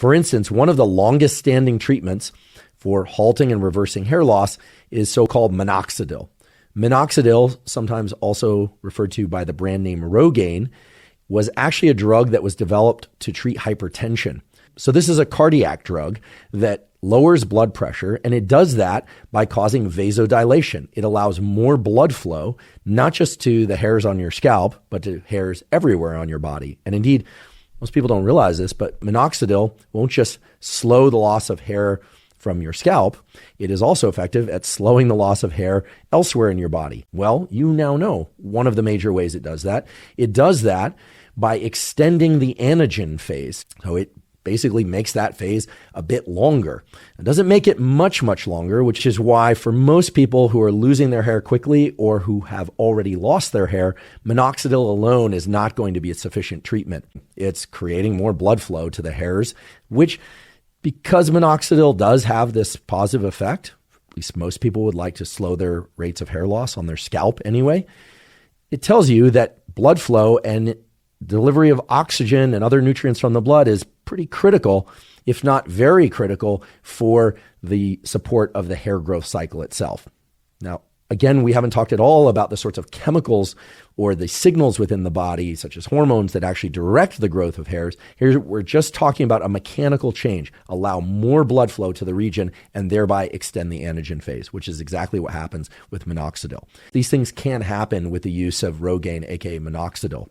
For instance, one of the longest standing treatments for halting and reversing hair loss is so-called Minoxidil. Minoxidil, sometimes also referred to by the brand name Rogaine, was actually a drug that was developed to treat hypertension. So this is a cardiac drug that lowers blood pressure, and it does that by causing vasodilation. It allows more blood flow, not just to the hairs on your scalp, but to hairs everywhere on your body. And indeed, most people don't realize this, but minoxidil won't just slow the loss of hair from your scalp. It is also effective at slowing the loss of hair elsewhere in your body. Well, you now know one of the major ways it does that. It does that by extending the anagen phase. So it basically makes that phase a bit longer. It doesn't make it much longer, which is why for most people who are losing their hair quickly or who have already lost their hair, minoxidil alone is not going to be a sufficient treatment. It's creating more blood flow to the hairs, which, because minoxidil does have this positive effect, at least most people would like to slow their rates of hair loss on their scalp anyway, it tells you that blood flow and delivery of oxygen and other nutrients from the blood is pretty critical, if not very critical, for the support of the hair growth cycle itself. Now, again, we haven't talked at all about the sorts of chemicals or the signals within the body, such as hormones, that actually direct the growth of hairs. Here, we're just talking about a mechanical change, allow more blood flow to the region and thereby extend the anagen phase, which is exactly what happens with minoxidil. These things can happen with the use of Rogaine, aka minoxidil.